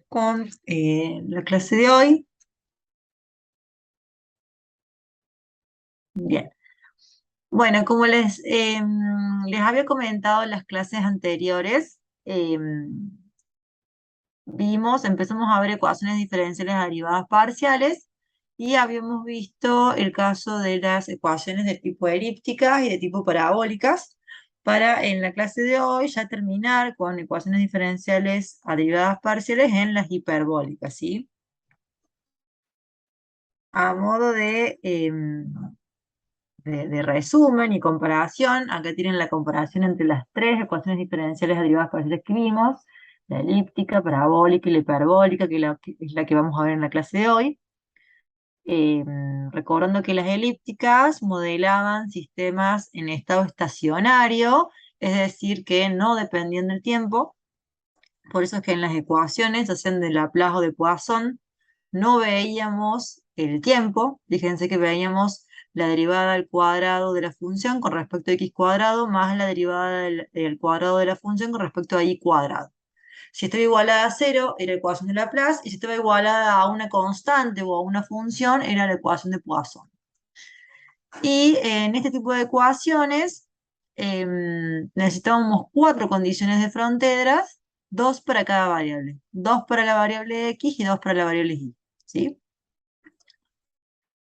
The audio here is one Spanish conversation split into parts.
con la clase de hoy. Bien. Bueno, como les había comentado en las clases anteriores, empezamos a ver ecuaciones diferenciales derivadas parciales y habíamos visto el caso de las ecuaciones de tipo elípticas y de tipo parabólicas, para en la clase de hoy ya terminar con ecuaciones diferenciales a derivadas parciales en las hiperbólicas, ¿sí? A modo de resumen y comparación, acá tienen la comparación entre las tres ecuaciones diferenciales derivadas parciales que vimos, la elíptica, parabólica y la hiperbólica, que es la que vamos a ver en la clase de hoy. Eh, Recordando que las elípticas modelaban sistemas en estado estacionario, es decir, que no dependían del tiempo. Por eso es que en las ecuaciones, hacen de Laplace o de Poisson, no veíamos el tiempo. Fíjense que veíamos la derivada al cuadrado de la función con respecto a x cuadrado más la derivada del cuadrado de la función con respecto a y cuadrado. Si estaba igualada a cero, era la ecuación de Laplace, y si estaba igualada a una constante o a una función, era la ecuación de Poisson. Y en este tipo de ecuaciones necesitábamos cuatro condiciones de fronteras, dos para cada variable. Dos para la variable x y dos para la variable y. ¿Sí?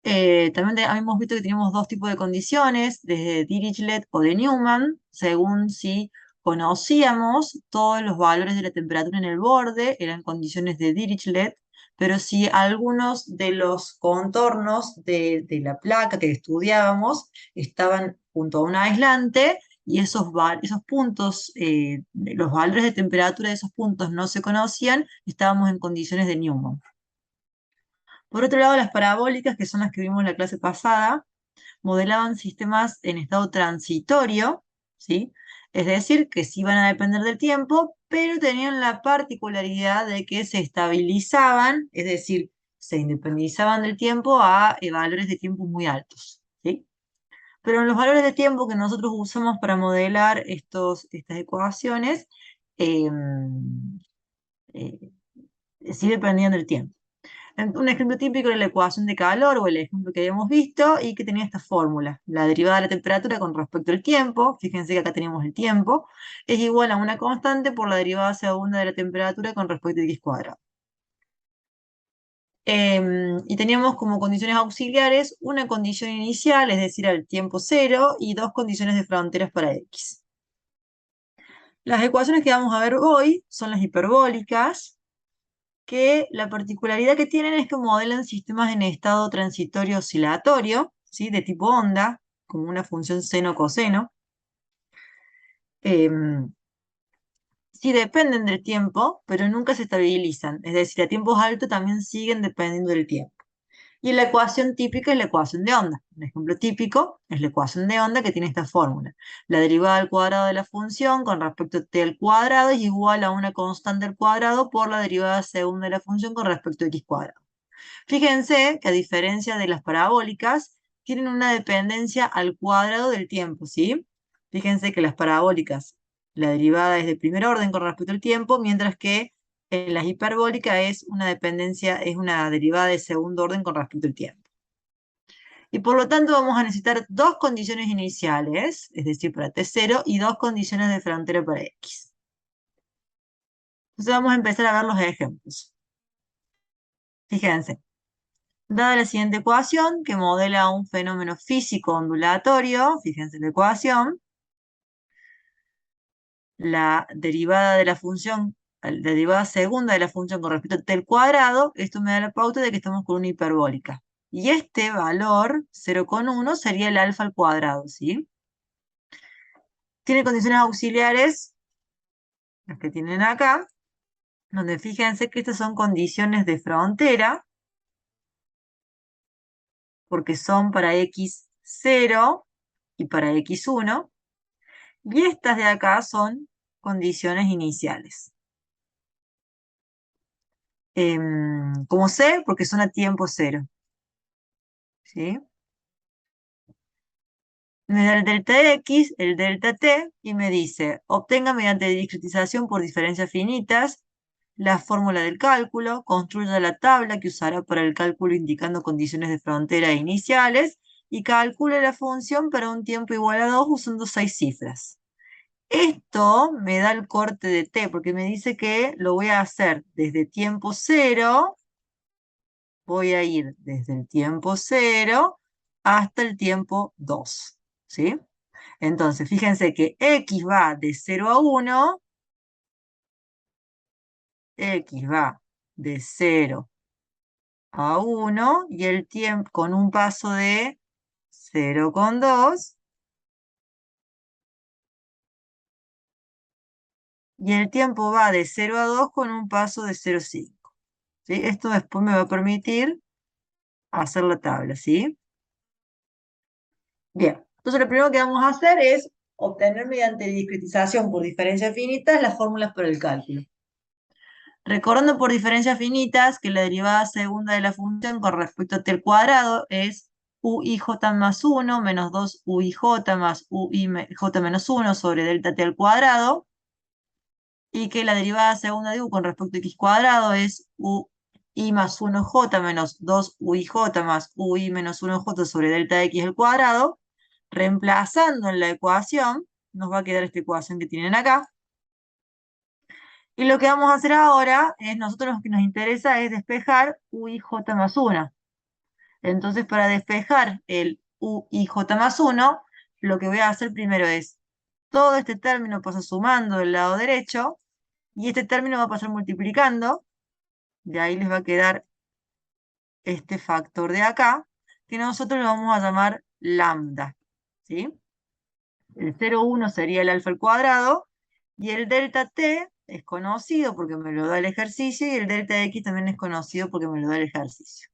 También habíamos visto que teníamos dos tipos de condiciones, de Dirichlet o de Newman, según si conocíamos todos los valores de la temperatura en el borde, eran condiciones de Dirichlet, pero si algunos de los contornos de la placa que estudiábamos estaban junto a un aislante y esos puntos, los valores de temperatura de esos puntos no se conocían, estábamos en condiciones de Newman. Por otro lado, las parabólicas, que son las que vimos en la clase pasada, modelaban sistemas en estado transitorio, ¿sí? Es decir, que sí iban a depender del tiempo, pero tenían la particularidad de que se estabilizaban, es decir, se independizaban del tiempo a valores de tiempo muy altos, ¿sí? Pero los valores de tiempo que nosotros usamos para modelar estas ecuaciones eh, eh, sí dependían del tiempo. Un ejemplo típico era la ecuación de calor, o el ejemplo que habíamos visto, y que tenía esta fórmula. La derivada de la temperatura con respecto al tiempo, fíjense que acá tenemos el tiempo, es igual a una constante por la derivada segunda de la temperatura con respecto a x cuadrado. Y teníamos como condiciones auxiliares una condición inicial, es decir, al tiempo cero, y dos condiciones de fronteras para x. Las ecuaciones que vamos a ver hoy son las hiperbólicas, que la particularidad que tienen es que modelan sistemas en estado transitorio oscilatorio, ¿sí? De tipo onda, como una función seno-coseno. Sí dependen del tiempo, pero nunca se estabilizan. Es decir, a tiempos altos también siguen dependiendo del tiempo. Y la ecuación típica es la ecuación de onda. Un ejemplo típico es la ecuación de onda, que tiene esta fórmula. La derivada al cuadrado de la función con respecto a t al cuadrado es igual a una constante al cuadrado por la derivada segunda de la función con respecto a x cuadrado. Fíjense que, a diferencia de las parabólicas, tienen una dependencia al cuadrado del tiempo, ¿sí? Fíjense que las parabólicas, la derivada es de primer orden con respecto al tiempo, mientras que en las hiperbólicas es una derivada de segundo orden con respecto al tiempo. Y por lo tanto vamos a necesitar dos condiciones iniciales, es decir, para t0, y dos condiciones de frontera para x. Entonces vamos a empezar a ver los ejemplos. Fíjense. Dada la siguiente ecuación, que modela un fenómeno físico ondulatorio, fíjense la ecuación, la derivada de la función, la derivada segunda de la función con respecto a t al cuadrado, esto me da la pauta de que estamos con una hiperbólica. Y este valor, 0,1, sería el alfa al cuadrado, ¿sí? Tiene condiciones auxiliares, las que tienen acá, donde fíjense que estas son condiciones de frontera, porque son para x0 y para x1. Y estas de acá son condiciones iniciales. ¿Cómo sé? Porque son a tiempo cero. ¿Sí? Me da el delta x, el delta t, y me dice, obtenga mediante discretización por diferencias finitas la fórmula del cálculo, construya la tabla que usará para el cálculo indicando condiciones de frontera iniciales y calcule la función para un tiempo igual a 2 usando 6 cifras. Esto me da el corte de t, porque me dice que lo voy a hacer desde tiempo 0, voy a ir desde el tiempo 0 hasta el tiempo 2, ¿sí? Entonces, fíjense que x va de 0 a 1, x va de 0 a 1, y el tiempo con un paso de 0,2, y el tiempo va de 0 a 2 con un paso de 0,5. ¿Sí? Esto después me va a permitir hacer la tabla, ¿sí? Bien, entonces lo primero que vamos a hacer es obtener mediante discretización por diferencias finitas las fórmulas para el cálculo. Recordando por diferencias finitas que la derivada segunda de la función con respecto a t al cuadrado es uij más 1 menos 2uij más uij menos 1 sobre delta t al cuadrado, y que la derivada segunda de u con respecto a x cuadrado es ui más 1j menos 2uij más ui menos 1j sobre delta x al cuadrado. Reemplazando en la ecuación, nos va a quedar esta ecuación que tienen acá. Y lo que vamos a hacer ahora es, nosotros lo que nos interesa es despejar uij más 1. Entonces, para despejar el uij más 1, lo que voy a hacer primero es, todo este término pasa sumando del lado derecho, y este término va a pasar multiplicando. De ahí les va a quedar este factor de acá, que nosotros lo vamos a llamar lambda, ¿sí? El 0,1 sería el alfa al cuadrado, y el delta t es conocido porque me lo da el ejercicio, y el delta x también es conocido porque me lo da el ejercicio.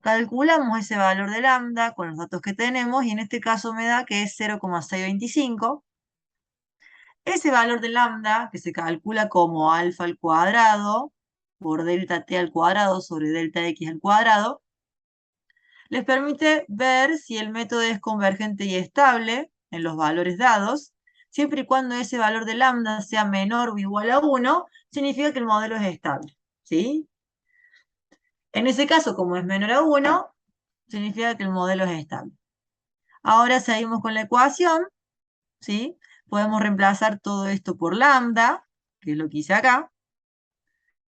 Calculamos ese valor de lambda con los datos que tenemos, y en este caso me da que es 0,625. Ese valor de lambda, que se calcula como alfa al cuadrado por delta t al cuadrado sobre delta x al cuadrado, les permite ver si el método es convergente y estable en los valores dados. Siempre y cuando ese valor de lambda sea menor o igual a 1, significa que el modelo es estable, ¿sí? En ese caso, como es menor a 1, significa que el modelo es estable. Ahora seguimos con la ecuación, ¿sí? Podemos reemplazar todo esto por lambda, que es lo que hice acá.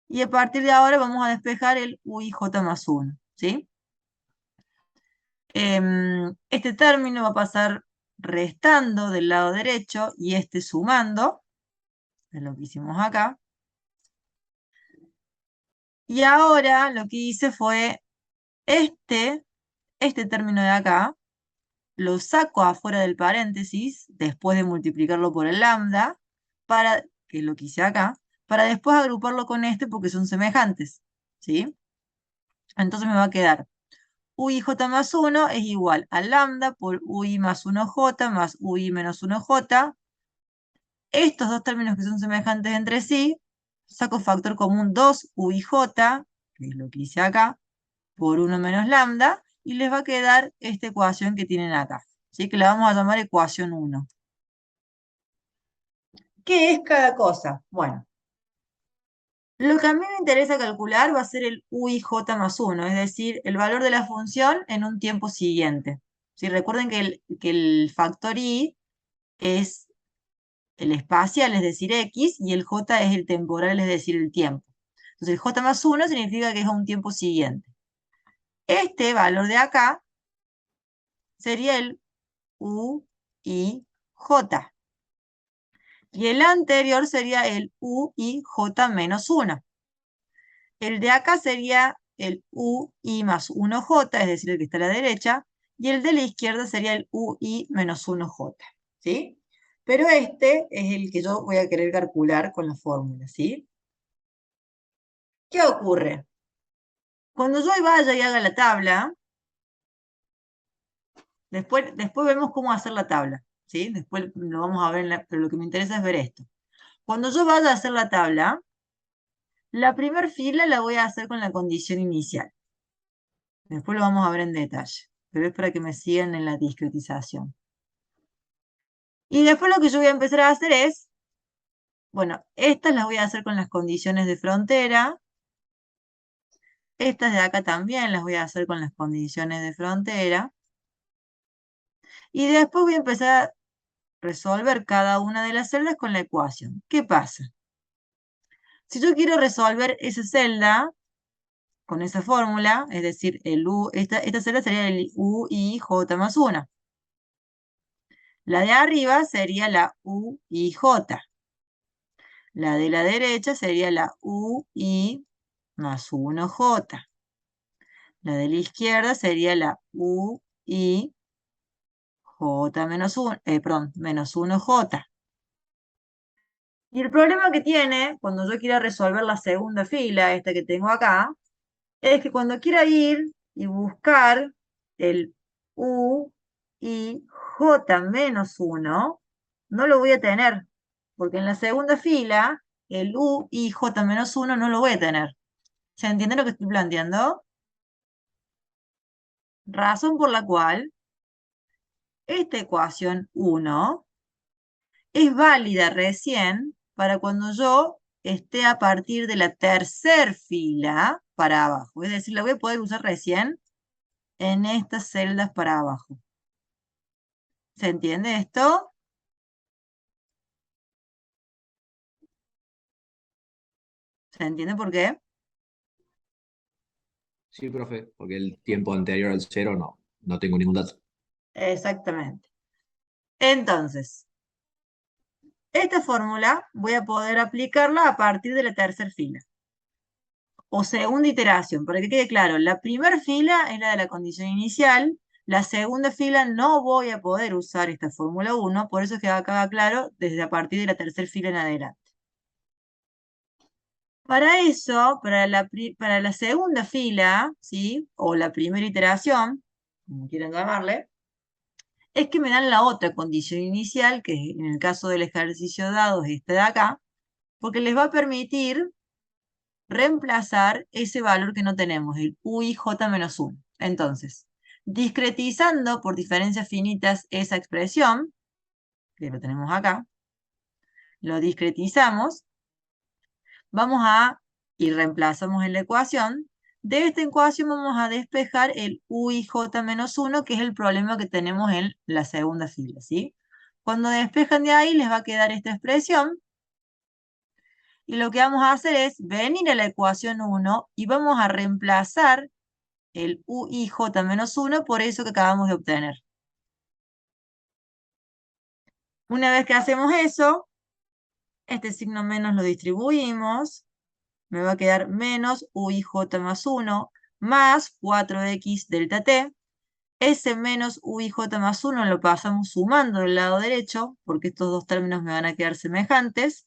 Y a partir de ahora vamos a despejar el uij más 1, ¿sí? Este término va a pasar restando del lado derecho y este sumando, es lo que hicimos acá. Y ahora lo que hice fue este término de acá, lo saco afuera del paréntesis, después de multiplicarlo por el lambda, que es lo que hice acá, para después agruparlo con este porque son semejantes, ¿sí? Entonces me va a quedar uij más 1 es igual a lambda por ui más 1j más ui menos 1j. Estos dos términos que son semejantes entre sí, saco factor común 2uij, que es lo que hice acá, por 1 menos lambda, y les va a quedar esta ecuación que tienen acá. ¿Sí? Que la vamos a llamar ecuación 1. ¿Qué es cada cosa? Bueno, lo que a mí me interesa calcular va a ser el uij más 1, es decir, el valor de la función en un tiempo siguiente. ¿Sí? Recuerden que el factor i es el espacial, es decir, x, y el j es el temporal, es decir, el tiempo. Entonces, el j más 1 significa que es a un tiempo siguiente. Este valor de acá sería el u, i, j. Y el anterior sería el u, i, j menos 1. El de acá sería el u, i más 1j, es decir, el que está a la derecha. Y el de la izquierda sería el u, i menos 1j. ¿Sí? Pero este es el que yo voy a querer calcular con la fórmula, ¿sí? ¿Qué ocurre? Cuando yo vaya y haga la tabla, después vemos cómo hacer la tabla, ¿sí? Después lo vamos a ver, pero lo que me interesa es ver esto. Cuando yo vaya a hacer la tabla, la primera fila la voy a hacer con la condición inicial. Después lo vamos a ver en detalle, pero es para que me sigan en la discretización. Y después lo que yo voy a empezar a hacer es Bueno, estas las voy a hacer con las condiciones de frontera. Estas de acá también las voy a hacer con las condiciones de frontera. Y después voy a empezar a resolver cada una de las celdas con la ecuación. ¿Qué pasa? Si yo quiero resolver esa celda con esa fórmula, es decir, esta celda sería el u i j más 1. La de arriba sería la u i j. La de la derecha sería la u i más 1j. La de la izquierda sería la u i j menos 1, perdón, menos 1j. Y el problema que tiene cuando yo quiera resolver la segunda fila, esta que tengo acá, es que cuando quiera ir y buscar el u i j menos 1, no lo voy a tener, porque en la segunda fila el u i j menos 1 no lo voy a tener. ¿Se entiende lo que estoy planteando? Razón por la cual esta ecuación 1 es válida recién para cuando yo esté a partir de la tercer fila para abajo. Es decir, la voy a poder usar recién en estas celdas para abajo. ¿Se entiende esto? ¿Se entiende por qué? Sí, profe, porque el tiempo anterior al cero no tengo ningún dato. Exactamente. Entonces, esta fórmula voy a poder aplicarla a partir de la tercera fila. O segunda iteración, para que quede claro, la primera fila es la de la condición inicial, la segunda fila no voy a poder usar esta fórmula 1, por eso es que acá claro desde a partir de la tercera fila en adelante. Para eso, para la segunda fila, ¿sí? O la primera iteración, como quieran llamarle, es que me dan la otra condición inicial, que en el caso del ejercicio dado es esta de acá, porque les va a permitir reemplazar ese valor que no tenemos, el uij menos 1. Entonces, discretizando por diferencias finitas esa expresión, que lo tenemos acá, lo discretizamos, vamos a, y reemplazamos en la ecuación, de esta ecuación vamos a despejar el uij menos 1, que es el problema que tenemos en la segunda fila, ¿sí? Cuando despejan de ahí les va a quedar esta expresión, y lo que vamos a hacer es venir a la ecuación 1 y vamos a reemplazar el uij menos 1 por eso que acabamos de obtener. Una vez que hacemos eso, este signo menos lo distribuimos, me va a quedar menos uij más 1 más 4x delta t. Ese menos uij más 1 lo pasamos sumando del lado derecho, porque estos dos términos me van a quedar semejantes.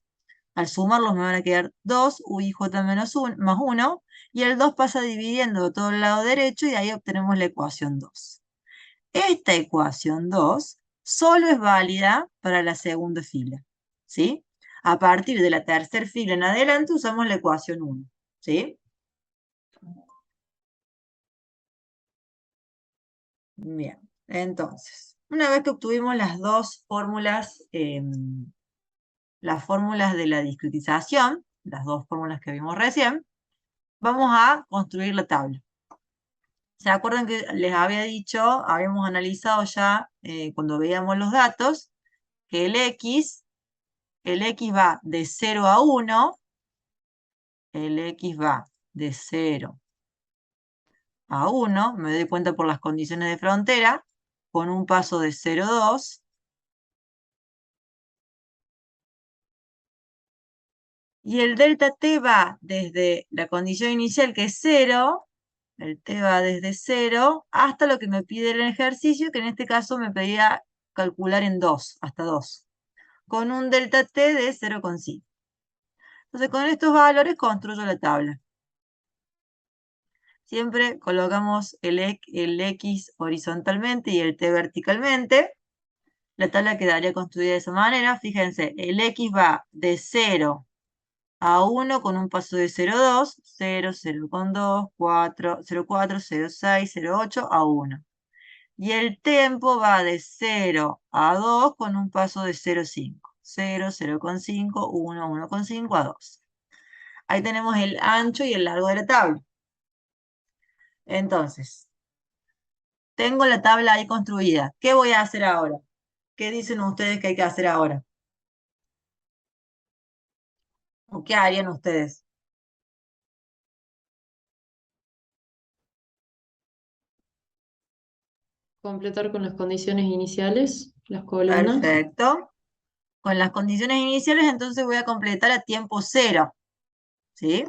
Al sumarlos me van a quedar 2 uij menos 1, más 1, y el 2 pasa dividiendo todo el lado derecho y ahí obtenemos la ecuación 2. Esta ecuación 2 solo es válida para la segunda fila, ¿sí? A partir de la tercera fila en adelante usamos la ecuación 1, ¿sí? Bien, entonces, una vez que obtuvimos las fórmulas de la discretización, las dos fórmulas que vimos recién, vamos a construir la tabla. ¿Se acuerdan que les había dicho, habíamos analizado ya cuando veíamos los datos, que el X va de 0 a 1, el X va de 0 a 1, me doy cuenta por las condiciones de frontera, con un paso de 0 a 2, y el delta t va desde la condición inicial que es 0, el t va desde 0 hasta lo que me pide el ejercicio, que en este caso me pedía calcular en 2, hasta 2, con un delta t de 0,5. Entonces con estos valores construyo la tabla. Siempre colocamos el X horizontalmente y el T verticalmente. La tabla quedaría construida de esa manera. Fíjense, el X va de 0 a 1 con un paso de 0,2, 0, 0,2, 4, 0,4, 0,6, 0,8 a 1. Y el tiempo va de 0 a 2 con un paso de 0,5. 0, 0,5, 1, 1,5 a 2. Ahí tenemos el ancho y el largo de la tabla. Entonces, tengo la tabla ahí construida. ¿Qué voy a hacer ahora? ¿Qué dicen ustedes que hay que hacer ahora? ¿O qué harían ustedes? Completar con las condiciones iniciales, las columnas. Perfecto. Con las condiciones iniciales, entonces voy a completar a tiempo cero. ¿Sí?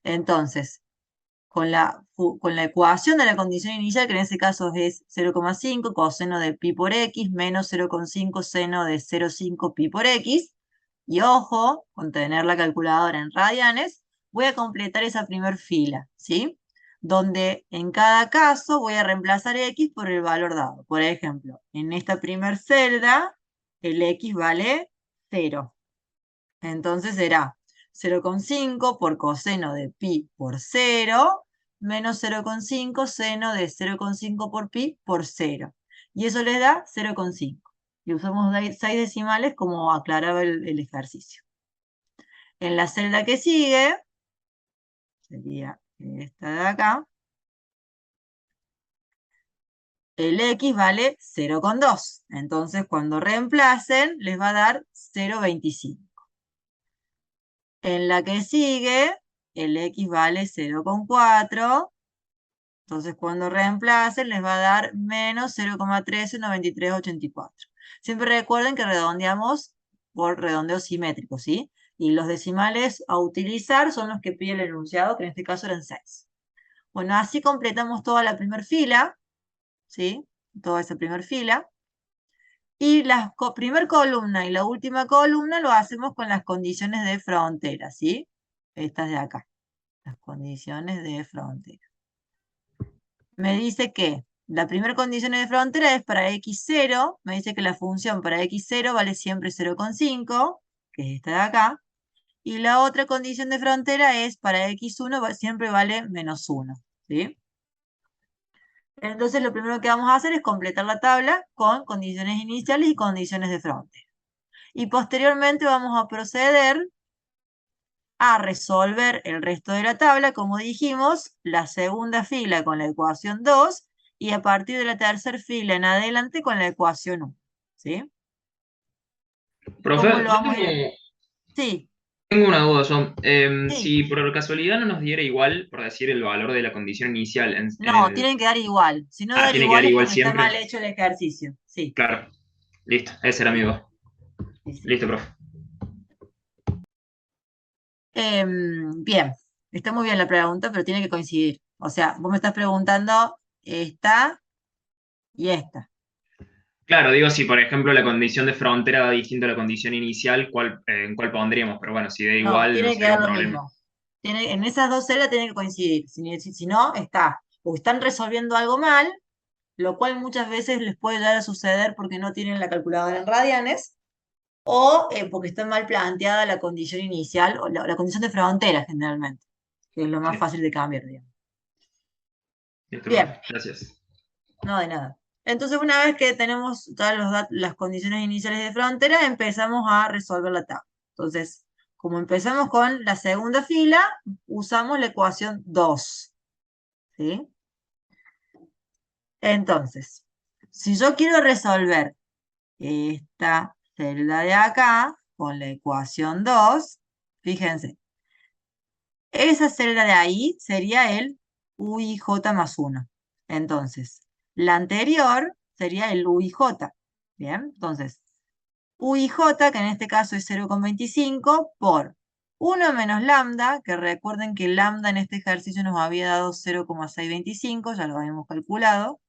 Entonces, con la ecuación de la condición inicial, que en este caso es 0,5 coseno de pi por x menos 0,5 seno de 0,5 pi por x. Y ojo, con tener la calculadora en radianes, voy a completar esa primer fila, ¿sí? Donde en cada caso voy a reemplazar x por el valor dado. Por ejemplo, en esta primer celda, el x vale 0. Entonces será 0,5 por coseno de pi por 0 menos 0,5 seno de 0,5 por pi por 0. Y eso les da 0,5. Y usamos 6 decimales como aclaraba el ejercicio. En la celda que sigue, sería esta de acá, el x vale 0,2. Entonces cuando reemplacen les va a dar 0,25. En la que sigue, el x vale 0,4. Entonces, cuando reemplacen, les va a dar menos 0,139384. Siempre recuerden que redondeamos por redondeo simétrico, ¿sí? Y los decimales a utilizar son los que pide el enunciado, que en este caso eran 6. Bueno, así completamos toda la primera fila, ¿sí? Toda esa primera fila. Y la primera columna y la última columna lo hacemos con las condiciones de frontera, ¿sí? Estas de acá, las condiciones de frontera. Me dice que la primera condición de frontera es para x0, me dice que la función para x0 vale siempre 0,5, que es esta de acá, y la otra condición de frontera es para x1 siempre vale menos 1, ¿sí? Entonces lo primero que vamos a hacer es completar la tabla con condiciones iniciales y condiciones de frontera. Y posteriormente vamos a proceder a resolver el resto de la tabla, como dijimos, la segunda fila con la ecuación 2 y a partir de la tercera fila en adelante con la ecuación 1. ¿Sí? Profe, ¿Cómo lo yo vamos a ir? Sí, tengo una duda, yo. sí. Si por casualidad no nos diera igual, por decir, el valor de la condición inicial en No, el... tienen que dar igual. Si no dan Tiene que dar igual es igual porque está mal siempre. hecho el ejercicio. Sí, Claro, listo, ese era mi sí, duda. sí, sí. Listo, profe. Bien, está muy bien la pregunta, pero tiene que coincidir. O sea, vos me estás preguntando esta y esta. Claro, digo, si por ejemplo la condición de frontera da distinto a la condición inicial, ¿en cuál pondríamos? Pero bueno, si da No, igual no tiene que sería dar un lo problema. mismo. En esas dos celdas tiene que coincidir. Si no, está. O están resolviendo algo mal, lo cual muchas veces les puede llegar a suceder porque no tienen la calculadora en radianes, o porque está mal planteada la condición inicial, o la condición de frontera generalmente, que es lo más Sí, fácil de cambiar, digamos. listo, Bien, profe. Gracias. no de nada. Entonces, una vez que tenemos todas las condiciones iniciales de frontera, empezamos a resolver la tabla. Entonces, como empezamos con la segunda fila, usamos la ecuación 2. ¿Sí? Entonces, si yo quiero resolver esta celda de acá con la ecuación 2, fíjense, esa celda de ahí sería el UIJ más 1. Entonces, la anterior sería el UIJ. Bien, entonces, UIJ, que en este caso es 0,25, por 1 menos lambda, que recuerden que lambda en este ejercicio nos había dado 0,625, ya lo habíamos calculado.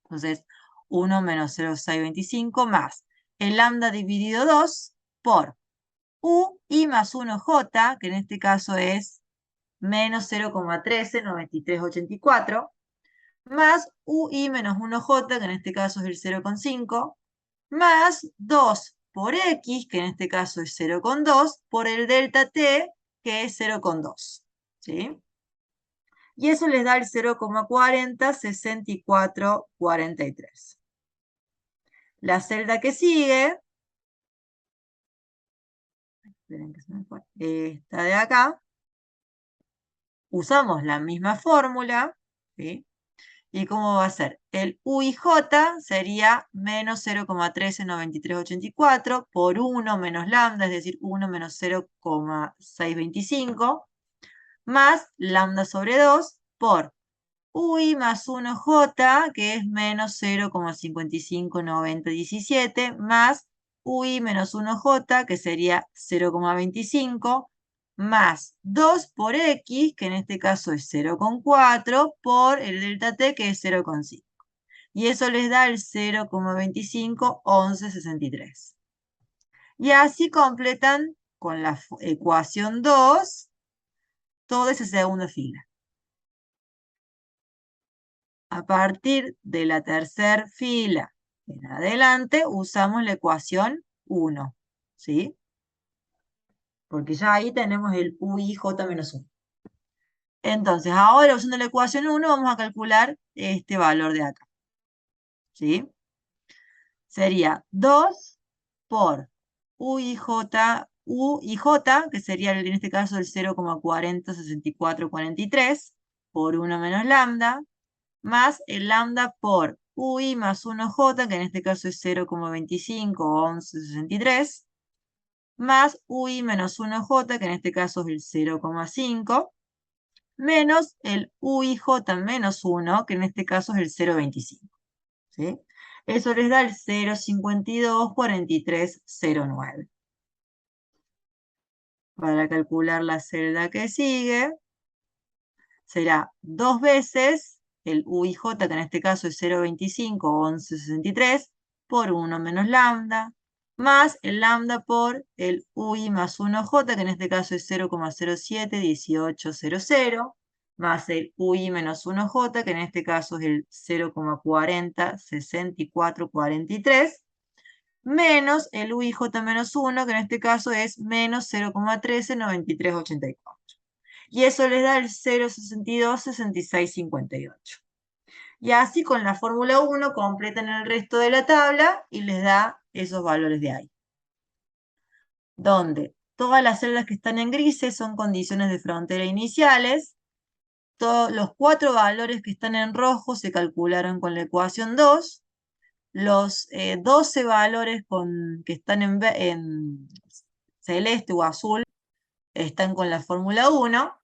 Entonces, 1 menos 0,625 más el lambda dividido 2 por UI más 1J, que en este caso es menos 0,139384, más UI menos 1J, que en este caso es el 0,5, más 2 por X, que en este caso es 0,2, por el delta T, que es 0,2. ¿Sí? Y eso les da el 0,406443. La celda que sigue esperen que se me fue, esta de acá, usamos la misma fórmula, ¿sí? ¿Y cómo va a ser? El U y J sería menos 0,139384 por 1 menos lambda, es decir, 1 menos 0,625, más lambda sobre 2 por UI más 1J, que es menos 0,559017, más UI menos 1J, que sería 0,25, más 2 por X, que en este caso es 0,4, por el delta T, que es 0,5. Y eso les da el 0,251163. Y así completan con la ecuación 2 toda esa segunda fila. A partir de la tercera fila en adelante usamos la ecuación 1, ¿sí? Porque ya ahí tenemos el UIJ menos 1. Entonces, ahora usando la ecuación 1 vamos a calcular este valor de acá, ¿sí? Sería 2 por UIJ, que sería en este caso el 0,406443 por 1 menos lambda, más el lambda por UI más 1J, que en este caso es 0,251163, más UI menos 1J, que en este caso es el 0,5, menos el UIJ menos 1, que en este caso es el 0,25. ¿Sí? Eso les da el 0,524309. Para calcular la celda que sigue, será 2 veces el UIJ, que en este caso es 0,251163, por 1 menos lambda, más el lambda por el UI más 1J, que en este caso es 0,071800, más el UI menos 1J, que en este caso es el 0,406443, menos el UIJ menos 1, que en este caso es menos 0,139384. Y eso les da el 0,626658. Y así con la fórmula 1 completan el resto de la tabla y les da esos valores de ahí. Donde todas las celdas que están en grises son condiciones de frontera iniciales. Todos los 4 valores que están en rojo se calcularon con la ecuación 2. Los 12 valores que están en celeste o azul están con la fórmula 1.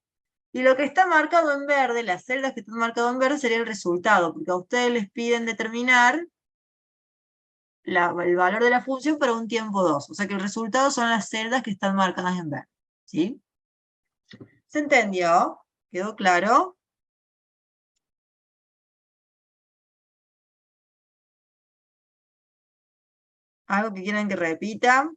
Y lo que está marcado en verde, las celdas que están marcadas en verde, sería el resultado, porque a ustedes les piden determinar el valor de la función para un tiempo 2. O sea que el resultado son las celdas que están marcadas en verde. ¿Sí? ¿Se entendió? ¿Quedó claro? ¿Algo que quieran que repita?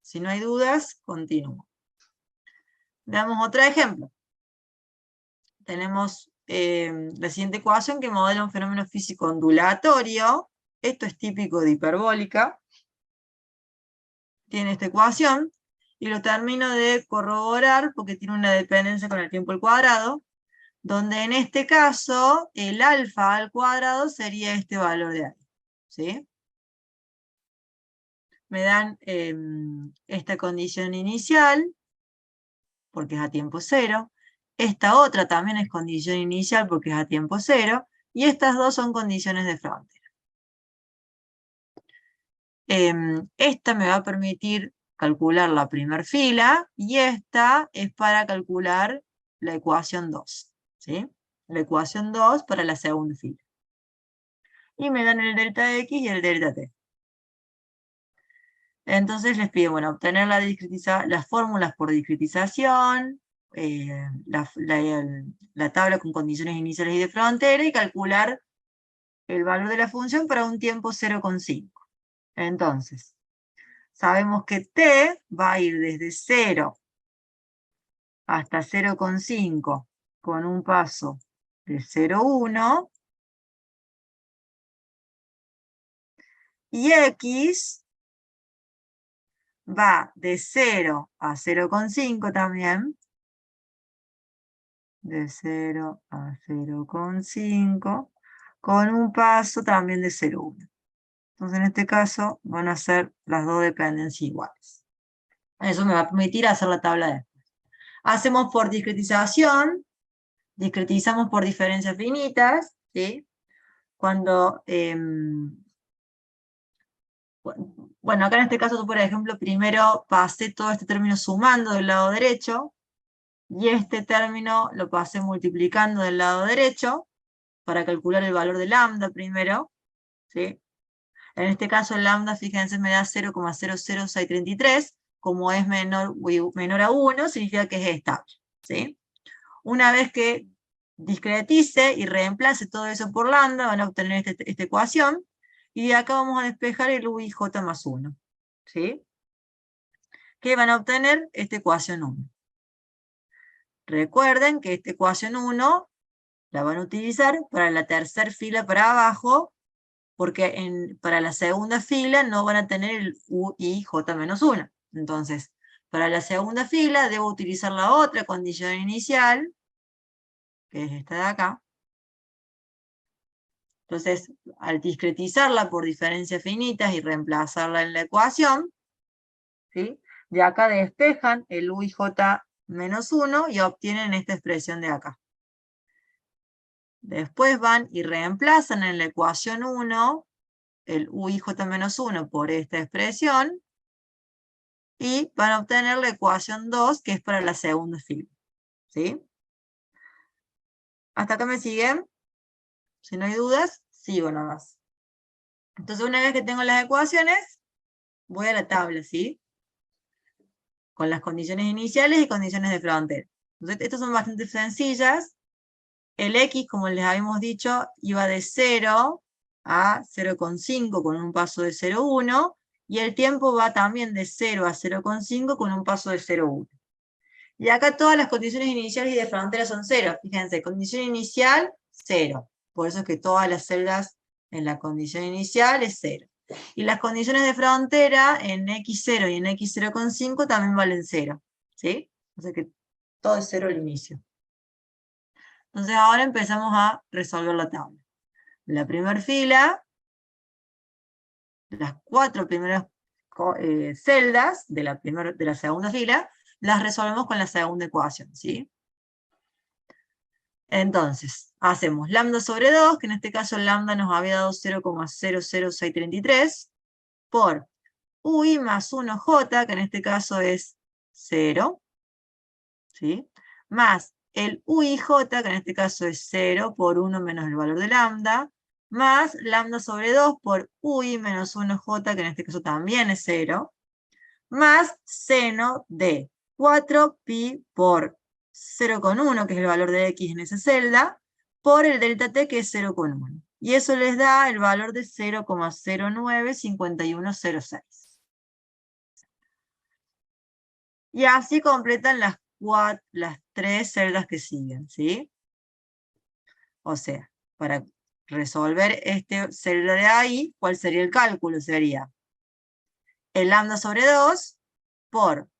Si no hay dudas, continúo. Veamos otro ejemplo. Tenemos la siguiente ecuación que modela un fenómeno físico ondulatorio. Esto es típico de hiperbólica. Tiene esta ecuación. Y lo termino de corroborar porque tiene una dependencia con el tiempo al cuadrado, donde en este caso el alfa al cuadrado sería este valor de ahí. ¿Sí? Me dan esta condición inicial, porque es a tiempo cero. Esta otra también es condición inicial porque es a tiempo cero. Y estas dos son condiciones de frontera. Esta me va a permitir calcular la primera fila y esta es para calcular la ecuación 2. ¿Sí? La ecuación 2 para la segunda fila. Y me dan el delta X y el delta T. Entonces les pido, bueno, obtener las fórmulas por discretización, la tabla con condiciones iniciales y de frontera y calcular el valor de la función para un tiempo 0,5. Entonces, sabemos que t va a ir desde 0 hasta 0,5 con un paso de 0,1 y x va de 0 a 0,5 también, de 0 a 0,5 con un paso también de 0,1. Entonces, en este caso, van a ser las dos dependencias iguales. Eso me va a permitir hacer la tabla después. Hacemos por discretización, discretizamos por diferencias finitas, ¿sí? Cuando, bueno, acá en este caso, por ejemplo, primero pasé todo este término sumando del lado derecho, y este término lo pasé multiplicando del lado derecho, para calcular el valor de lambda primero, ¿sí? En este caso el lambda, fíjense, me da 0,00633, como es menor a 1, significa que es estable, ¿sí? Una vez que discretice y reemplace todo eso por lambda, van a obtener esta ecuación, y de acá vamos a despejar el u y j más 1, ¿sí? Que van a obtener esta ecuación 1. Recuerden que esta ecuación 1 la van a utilizar para la tercera fila para abajo, porque para la segunda fila no van a tener el u y j menos 1. Entonces, para la segunda fila debo utilizar la otra condición inicial, que es esta de acá. Entonces, al discretizarla por diferencias finitas y reemplazarla en la ecuación, ¿sí? De acá despejan el u y j menos 1 y obtienen esta expresión de acá. Después van y reemplazan en la ecuación 1 el u y j menos 1 por esta expresión, y van a obtener la ecuación 2, que es para la segunda fila, ¿sí? ¿Hasta acá me siguen? Si no hay dudas, sigo nomás. Entonces, una vez que tengo las ecuaciones, voy a la tabla, ¿sí? Con las condiciones iniciales y condiciones de frontera. Entonces, estas son bastante sencillas. El x, como les habíamos dicho, iba de 0 a 0,5 con un paso de 0,1, y el tiempo va también de 0 a 0,5 con un paso de 0,1. Y acá todas las condiciones iniciales y de frontera son 0. Fíjense, condición inicial, 0. Por eso es que todas las celdas en la condición inicial es 0. Y las condiciones de frontera en x0 y en x0,5 también valen 0. ¿Sí? O sea que todo es 0 al inicio. Entonces ahora empezamos a resolver la tabla. La primera fila, las 4 primeras celdas de la segunda fila, las resolvemos con la segunda ecuación, ¿sí? Entonces, hacemos lambda sobre 2, que en este caso lambda nos había dado 0,00633, por ui más 1j, que en este caso es 0, ¿sí? Más el uij, que en este caso es 0, por 1 menos el valor de lambda, más lambda sobre 2 por ui menos 1j, que en este caso también es 0, más seno de 4pi por 0,1, que es el valor de x en esa celda, por el delta t, que es 0,1. Y eso les da el valor de 0,095106. Y así completan las 3 celdas que siguen, ¿sí? O sea, para resolver esta celda de ahí, ¿cuál sería el cálculo? Sería el lambda sobre 2 por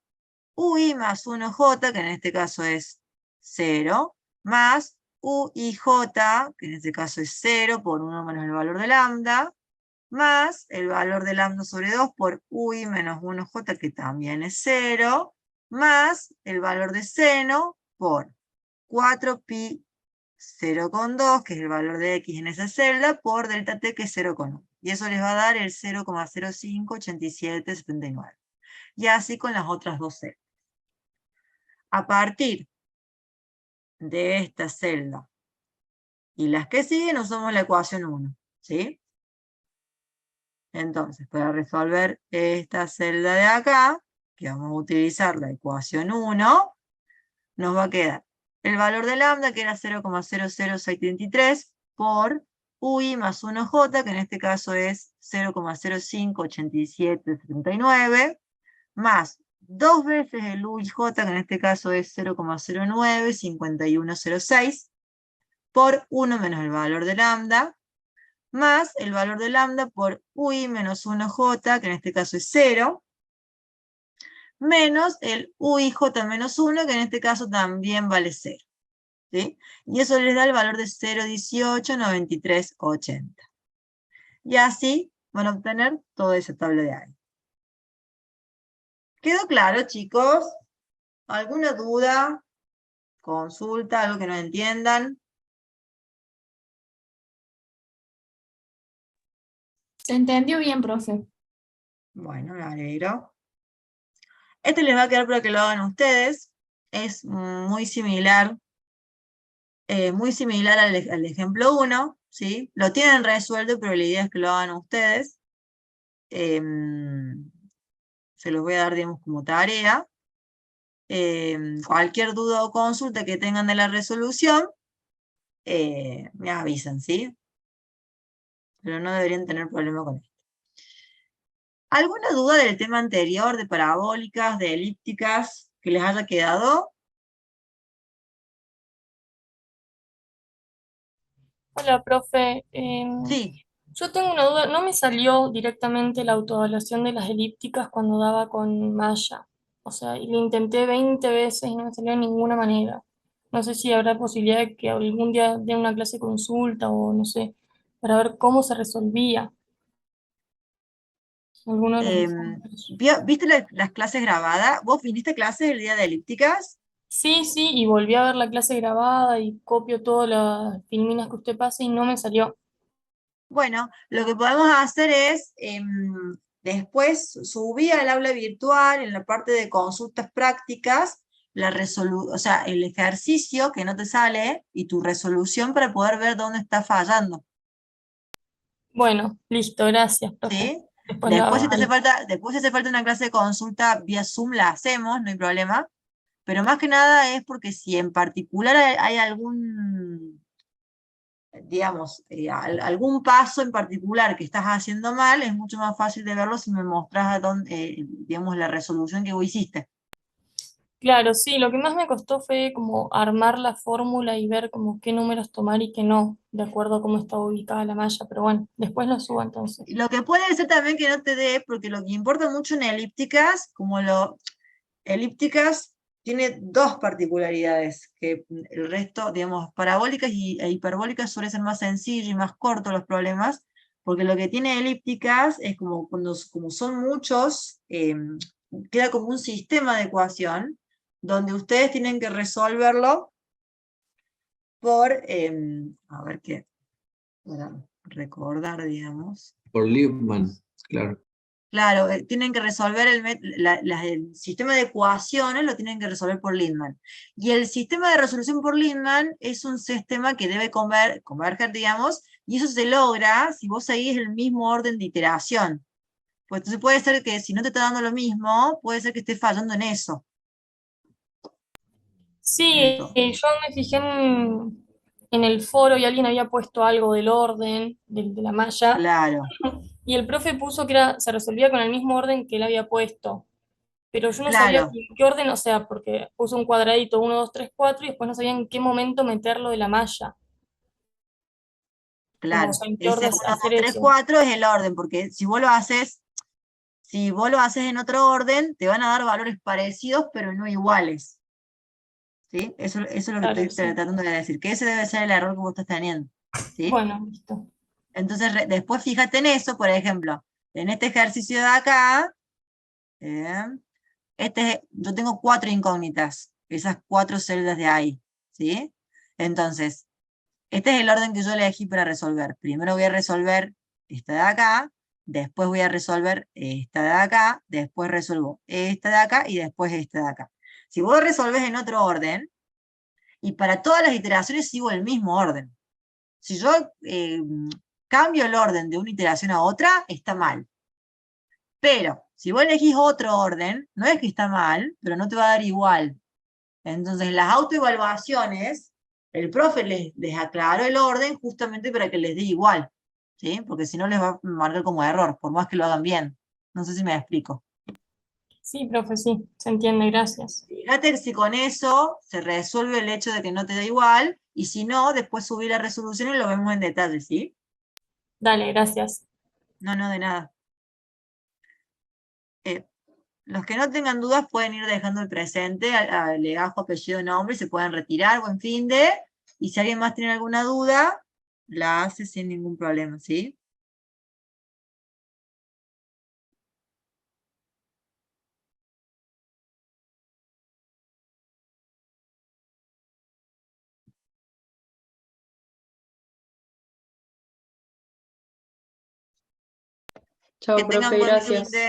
ui más 1j, que en este caso es 0, más uij, que en este caso es 0, por 1 menos el valor de lambda, más el valor de lambda sobre 2 por ui menos 1j, que también es 0, más el valor de seno por 4pi 0,2, que es el valor de x en esa celda, por delta t, que es 0,1. Y eso les va a dar el 0,058779. Y así con las otras dos celdas. A partir de esta celda y las que siguen, usamos la ecuación 1, ¿sí? Entonces, para resolver esta celda de acá, que vamos a utilizar la ecuación 1, nos va a quedar el valor de lambda, que era 0,00633, por ui más 1j, que en este caso es 0,058779, más 2 veces el u y j, que en este caso es 0,095106, por 1 menos el valor de lambda, más el valor de lambda por ui menos 1j, que en este caso es 0, menos el uij menos 1, que en este caso también vale 0. ¿sí? Y eso les da el valor de 0,18, 93, 80. Y así van a obtener toda esa tabla de ahí. ¿Quedó claro, chicos? ¿Alguna duda? ¿Consulta? ¿Algo que no entiendan? Se entendió bien, profe. Bueno, me alegro. Este les va a quedar para que lo hagan ustedes. Es muy similar al ejemplo 1, ¿sí? Lo tienen resuelto, pero la idea es que lo hagan ustedes. Se los voy a dar, digamos, como tarea. Cualquier duda o consulta que tengan de la resolución, me avisan, ¿sí? Pero no deberían tener problema con esto. ¿Alguna duda del tema anterior, de parabólicas, de elípticas, que les haya quedado? Hola, profe. Sí. Yo tengo una duda. No me salió directamente la autoevaluación de las elípticas cuando daba con malla. O sea, y lo intenté 20 veces y no me salió de ninguna manera. No sé si habrá posibilidad de que algún día dé una clase de consulta o no sé, para ver cómo se resolvía alguno de los ejemplos. ¿Viste las clases grabadas? ¿Vos viniste a clases el día de elípticas? Sí, sí, y volví a ver la clase grabada y copio todas las filminas que usted pasa y no me salió. Bueno, lo que podemos hacer es, después subí al aula virtual, en la parte de consultas prácticas, o sea, el ejercicio que no te sale y tu resolución para poder ver dónde está fallando, Bueno, listo, gracias, profe. ¿sí? Después lo hago. Después si hace falta una clase de consulta vía Zoom, la hacemos, no hay problema, pero más que nada es porque si en particular hay algún, digamos, algún paso en particular que estás haciendo mal, es mucho más fácil de verlo si me mostrás a digamos, la resolución que vos hiciste. Claro, sí, lo que más me costó fue como armar la fórmula y ver como qué números tomar y qué no, de acuerdo a cómo estaba ubicada la malla, pero bueno, después lo subo entonces. Lo que puede ser también que no te dé, porque lo que importa mucho en elípticas, elípticas tiene dos particularidades, que el resto, digamos, parabólicas e hiperbólicas suelen ser más sencillos y más cortos los problemas, porque lo que tiene elípticas es como son muchos, queda como un sistema de ecuación, donde ustedes tienen que resolverlo por, a ver qué, para recordar, digamos. Por Liebman, claro. Claro, tienen que resolver el sistema de ecuaciones, lo tienen que resolver por Lindman. Y el sistema de resolución por Lindman es un sistema que debe converger, digamos, y eso se logra si vos seguís el mismo orden de iteración. Pues entonces puede ser que si no te está dando lo mismo, puede ser que estés fallando en eso. Sí, Entonces, yo me fijé en el foro y alguien había puesto algo del orden de la malla claro, y el profe puso que se resolvía con el mismo orden que él había puesto, pero yo no sabía claro, en qué orden, o sea, porque puso un cuadradito, 1, 2, 3, 4 y después no sabía en qué momento meterlo de la malla, como, o claro. sea, en qué Ese orden 1, 2, hacer 3, eso. 4 es el orden, porque si vos lo haces en otro orden, te van a dar valores parecidos, pero no iguales. ¿Sí? Eso es lo que Claro, estoy sí. tratando de decir, que ese debe ser el error que vos estás teniendo, ¿sí? Bueno, listo. Entonces, después fíjate en eso, por ejemplo, en este ejercicio de acá, eh, yo tengo 4 incógnitas, esas 4 celdas de ahí, ¿sí? Entonces, este es el orden que yo elegí para resolver. Primero voy a resolver esta de acá, después voy a resolver esta de acá, después resuelvo esta de acá y después esta de acá. Si vos resolves en otro orden, y para todas las iteraciones sigo el mismo orden. Si yo cambio el orden de una iteración a otra, está mal. Pero si vos elegís otro orden, no es que está mal, pero no te va a dar igual. Entonces, las autoevaluaciones, el profe les aclaró el orden justamente para que les dé igual, ¿sí? Porque si no les va a marcar como error, por más que lo hagan bien. No sé si me explico. Sí, profe, sí, se entiende, gracias. Fíjate si con eso se resuelve el hecho de que no te da igual, y si no, después subir la resolución y lo vemos en detalle, ¿sí? Dale, gracias. No, no, de nada. Los que no tengan dudas pueden ir dejando el presente, legajo, apellido, nombre, y se pueden retirar, buen fin de, y si alguien más tiene alguna duda, la hace sin ningún problema, ¿sí? Chao, Que tengan profe, buen fin gracias. de.